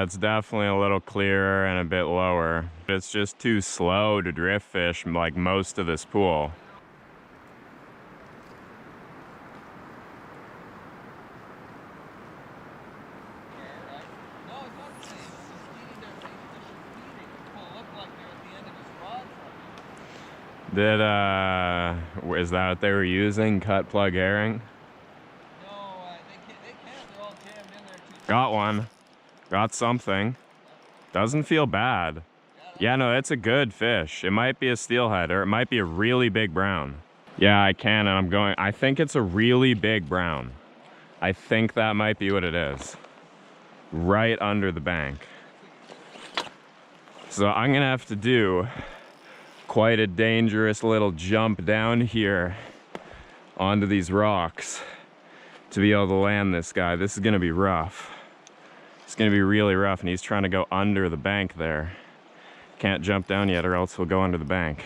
It's definitely a little clearer and a bit lower. It's just too slow to drift fish like most of this pool. Is that what they were using? Cut plug herring? No, they can't. They're all jammed in there too. Got one. Got something. Doesn't feel bad. Yeah, no, it's a good fish. It might be a steelhead, or it might be a really big brown. Yeah, I can, and I think it's a really big brown. I think that might be what it is. Right under the bank. So I'm gonna have to do quite a dangerous little jump down here onto these rocks to be able to land this guy. This is gonna be rough. It's gonna be really rough, and he's trying to go under the bank there. Can't jump down yet or else he'll go under the bank.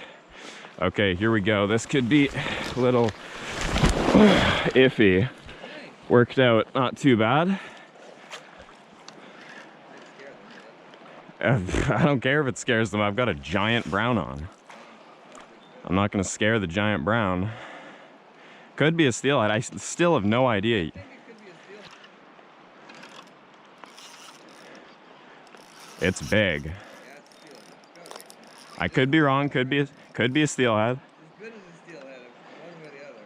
Okay, here we go. This could be a little iffy. Worked out not too bad. I don't care if it scares them. I've got a giant brown on. I'm not gonna scare the giant brown. Could be a steelhead. I still have no idea. It's big. I could be wrong. Could be a steelhead. As good as a steelhead, one way or the other.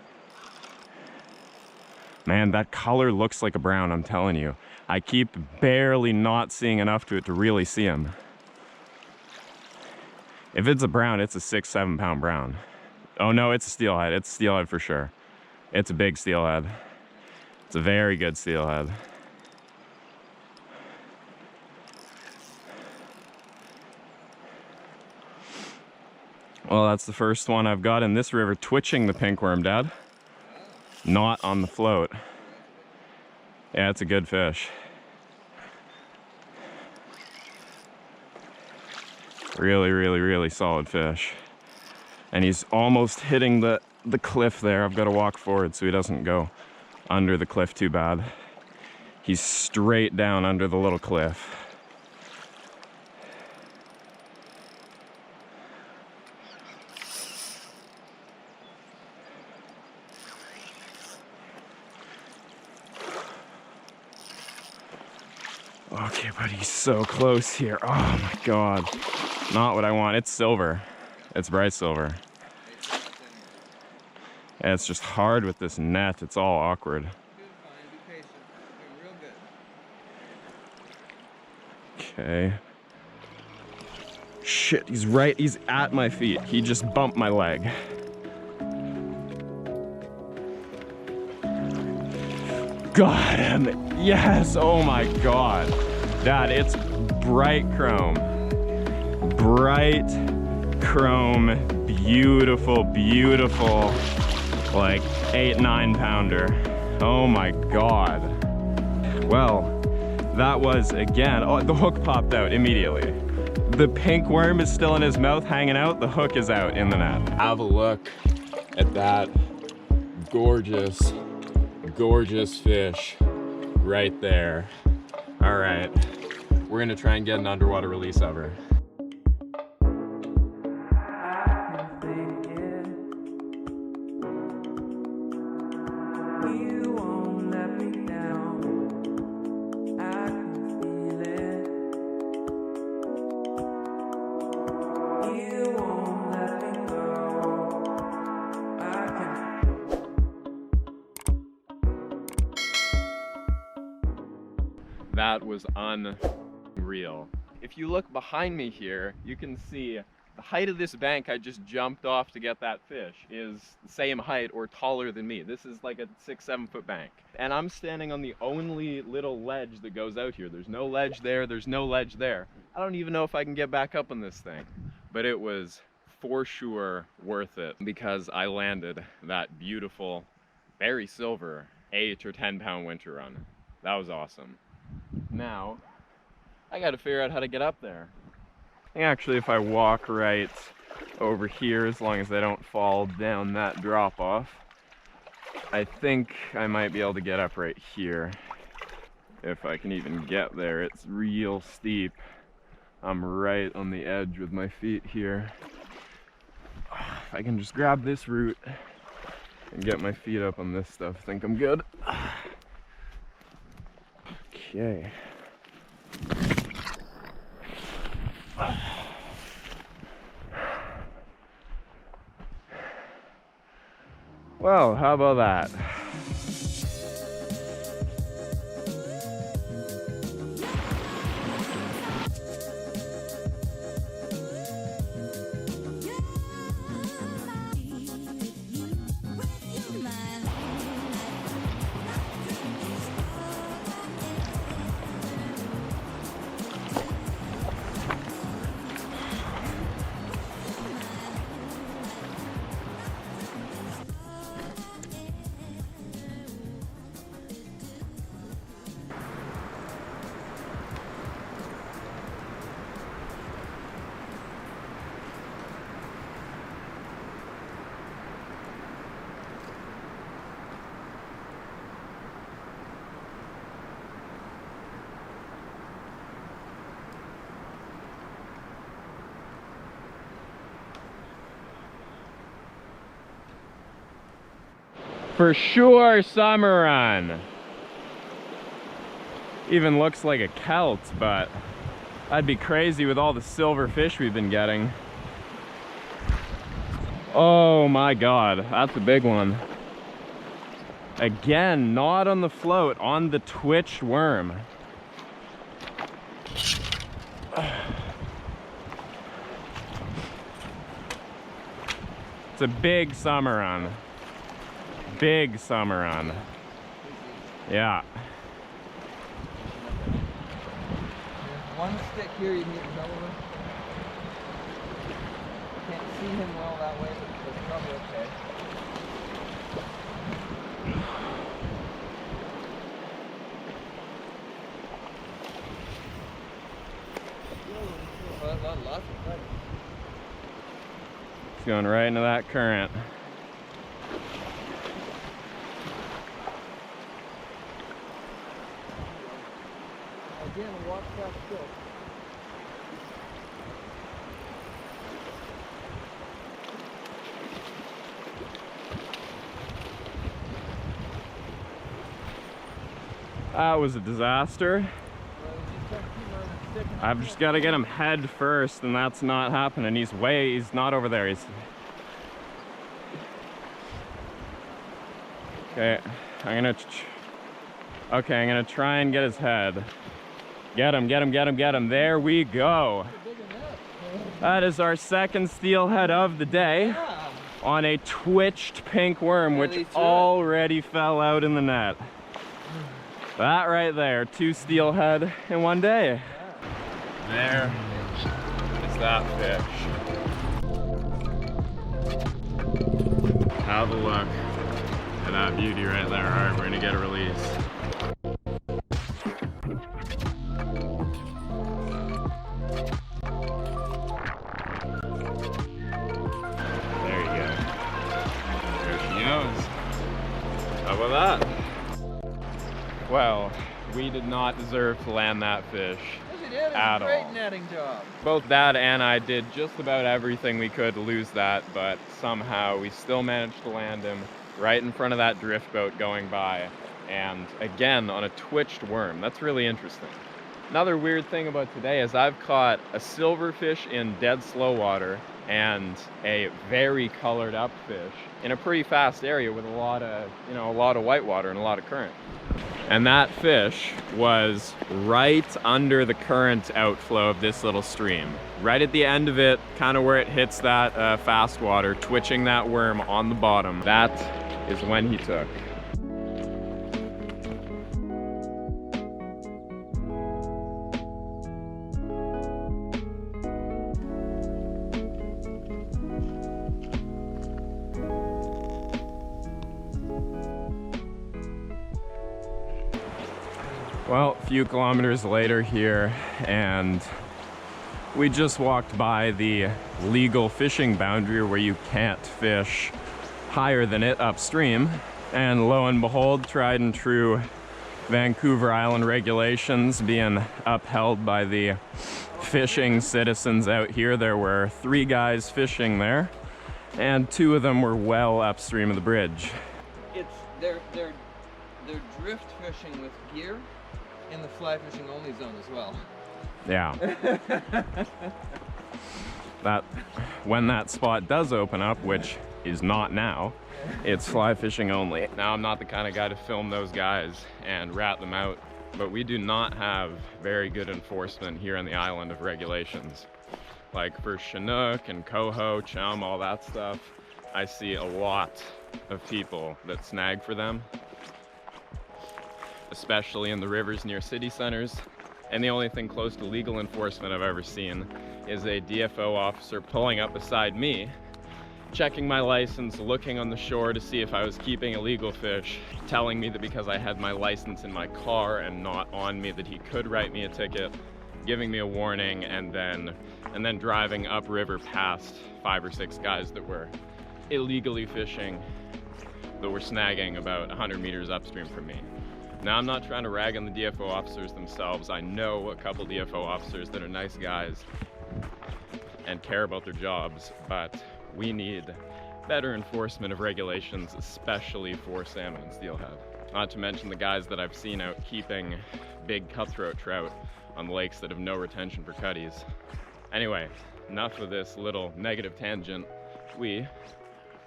Man, that color looks like a brown, I'm telling you. I keep barely not seeing enough to it to really see him. If it's a brown, it's a 6-7 pound brown. Oh no, it's a steelhead. It's a steelhead for sure. It's a big steelhead. It's a very good steelhead. Well, that's the first one I've got in this river twitching the pink worm, Dad. Not on the float. Yeah, it's a good fish. Really, really, really solid fish. And he's almost hitting the cliff there. I've got to walk forward so he doesn't go under the cliff too bad. He's straight down under the little cliff. Okay, but he's so close here. Oh my God. Not what I want. It's silver. It's bright silver. And it's just hard with this net. It's all awkward. Okay. Shit, he's at my feet. He just bumped my leg. Got him. Yes, oh my God. Dad, it's bright chrome. Bright chrome, beautiful, beautiful, like 8-9 pounder. Oh my God. Well, that was again, oh, the hook popped out immediately. The pink worm is still in his mouth hanging out, the hook is out in the net. Have a look at that gorgeous, gorgeous fish right there. All right, we're gonna try and get an underwater release of her. That was unreal. If you look behind me here, you can see The height of this bank I just jumped off to get that fish is the same height or taller than me. This is like a 6-7 foot bank. And I'm standing on the only little ledge that goes out here. There's no ledge there, there's no ledge there. I don't even know if I can get back up on this thing. But it was for sure worth it because I landed that beautiful, very silver 8 or 10 pound winter run. That was awesome. Now, I gotta figure out how to get up there. I think actually if I walk right over here, as long as I don't fall down that drop off, I think I might be able to get up right here. If I can even get there, it's real steep. I'm right on the edge with my feet here. If I can just grab this root and get my feet up on this stuff, I think I'm good. Okay. Well, how about that? For sure, summer run. Even looks like a Celt, but that'd be crazy with all the silver fish we've been getting. Oh my God, that's a big one. Again, not on the float, on the twitched worm. It's a big summer run. Big summer run. Yeah. There's one stick here you can get in trouble with. Can't see him well that way, but it's probably okay. Lots of fight. It's going right into that current. Again, watch that still. That was a disaster. I've just got to get him head first, and that's not happening. He's not over there. Okay, I'm gonna try and get his head. Get him. There we go. That is our second steelhead of the day on a twitched pink worm, which already fell out in the net. That right there, 2 steelhead in one day. There is that fish. Have a look at that beauty right there. All right, we're gonna get a release. There you go. There she goes. How about that? Well, we did not deserve to land that fish. At all. Great netting job. Both Dad and I did just about everything we could to lose that, but somehow we still managed to land him right in front of that drift boat going by, and again on a twitched worm. That's really interesting. Another weird thing about today is I've caught a silverfish in dead slow water and a very colored up fish in a pretty fast area with a lot of white water and a lot of current. And that fish was right under the current outflow of this little stream. Right at the end of it, kind of where it hits that fast water, twitching that worm on the bottom. That is when he took. Well, a few kilometers later here, and we just walked by the legal fishing boundary where you can't fish higher than it upstream. And lo and behold, tried and true Vancouver Island regulations being upheld by the fishing citizens out here. There were 3 guys fishing there, and 2 of them were well upstream of the bridge. They're drift fishing with gear in the fly fishing only zone as well. Yeah. That when that spot does open up, which is not now, it's fly fishing only. Now, I'm not the kind of guy to film those guys and rat them out, but we do not have very good enforcement here on the island of regulations. Like for Chinook and coho, chum, all that stuff, I see a lot of people that snag for them, especially in the rivers near city centers. And the only thing close to legal enforcement I've ever seen is a DFO officer pulling up beside me, checking my license, looking on the shore to see if I was keeping illegal fish, telling me that because I had my license in my car and not on me that he could write me a ticket, giving me a warning, and then driving upriver past 5 or 6 guys that were illegally fishing, that were snagging about 100 meters upstream from me. Now, I'm not trying to rag on the DFO officers themselves. I know a couple DFO officers that are nice guys and care about their jobs, but we need better enforcement of regulations, especially for salmon and steelhead. Not to mention the guys that I've seen out keeping big cutthroat trout on lakes that have no retention for cutties. Anyway, enough of this little negative tangent. We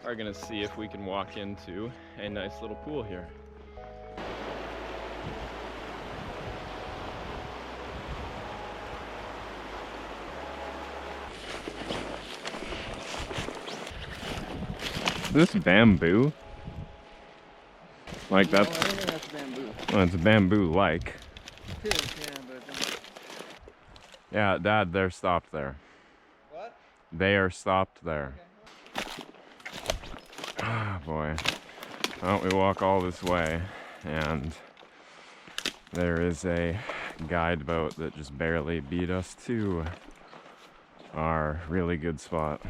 are gonna see if we can walk into a nice little pool here. Is this bamboo? Like that? No, I don't think that's bamboo. Well, it's bamboo-like. It is, yeah, but... Yeah, Dad, they're stopped there. What? They are stopped there. Ah, boy. Well, we walk all this way, and there is a guide boat that just barely beat us to our really good spot.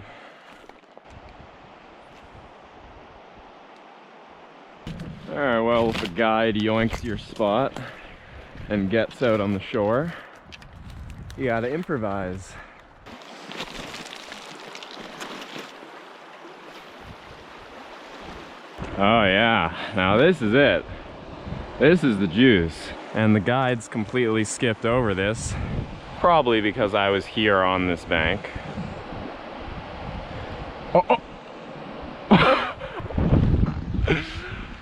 Alright, well, if a guide yoinks your spot and gets out on the shore, you gotta improvise. Oh yeah, now this is it. This is the juice. And the guides completely skipped over this, probably because I was here on this bank. Oh.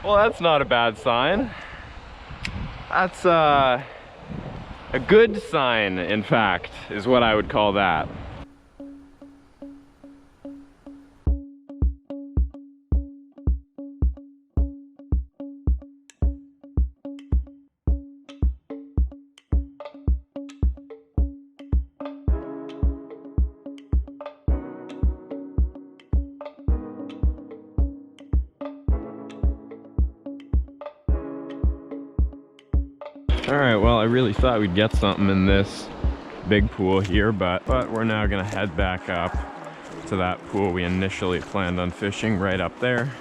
Well, that's not a bad sign. That's a good sign, in fact, is what I would call that. Alright, well, I really thought we'd get something in this big pool here, but we're now gonna head back up to that pool we initially planned on fishing right up there.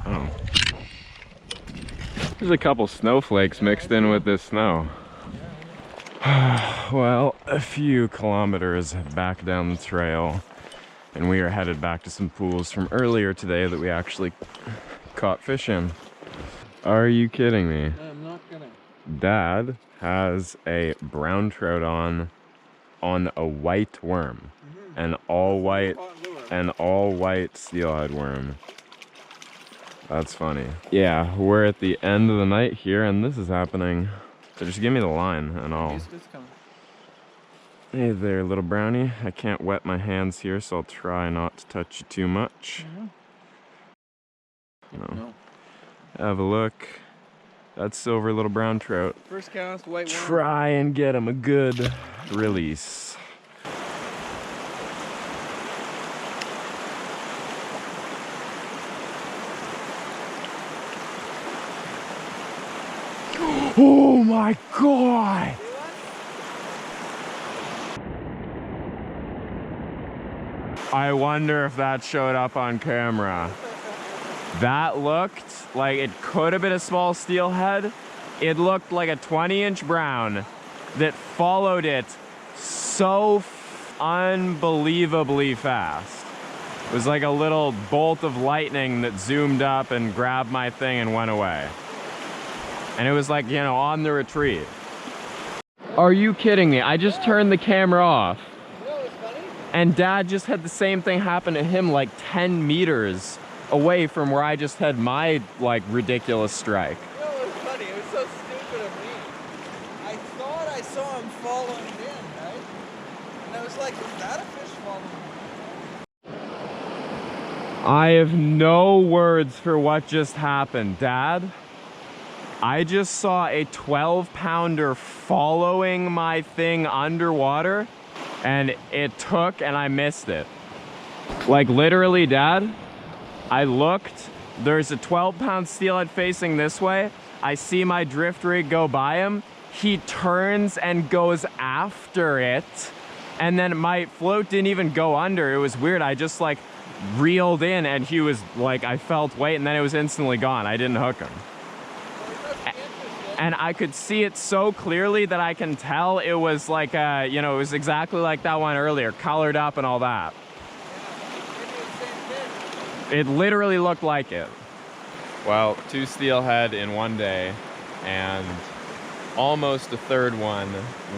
Oh. There's a couple snowflakes mixed in with this snow. Well, a few kilometers back down the trail, and we are headed back to some pools from earlier today that we actually caught fish in. Are you kidding me? I'm not gonna. Dad has a brown trout on a white worm, an all white steelhead worm. That's funny. Yeah, we're at the end of the night here, and this is happening. So just give me the line, and I'll. Hey there, little brownie. I can't wet my hands here, so I'll try not to touch you too much. No. Have a look. That's silver little brown trout. First cast, white worm. Try and get him a good release. Oh my God! I wonder if that showed up on camera. That looked like it could have been a small steelhead. It looked like a 20-inch brown that followed it so unbelievably fast. It was like a little bolt of lightning that zoomed up and grabbed my thing and went away. And it was like, you know, on the retreat. Are you kidding me? I just turned the camera off. And Dad just had the same thing happen to him like 10 meters away from where I just had my like ridiculous strike. You know what was funny? It was so stupid of me. I thought I saw him following in, right? And I was like, is that a fish following me? I have no words for what just happened, Dad. I just saw a 12-pounder following my thing underwater, and it took and I missed it. Like literally, Dad, I looked, there's a 12-pound steelhead facing this way. I see my drift rig go by him. He turns and goes after it. And then my float didn't even go under. It was weird. I just like reeled in and he was like, I felt weight and then it was instantly gone. I didn't hook him. And I could see it so clearly that I can tell it was like a, you know, it was exactly like that one earlier, colored up and all that. It literally looked like it. Well, 2 steelhead in one day and almost a third one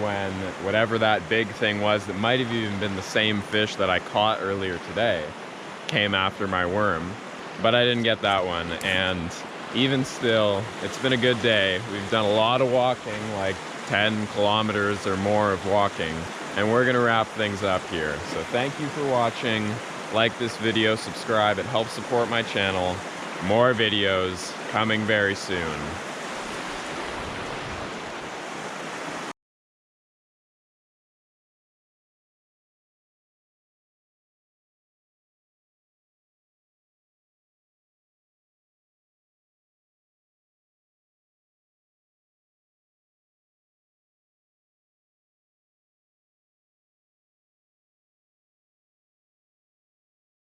when whatever that big thing was that might have even been the same fish that I caught earlier today came after my worm. But I didn't get that one, and even still, it's been a good day. We've done a lot of walking, like 10 kilometers or more of walking, and we're gonna wrap things up here. So thank you for watching. Like this video, subscribe, it helps support my channel. More videos coming very soon.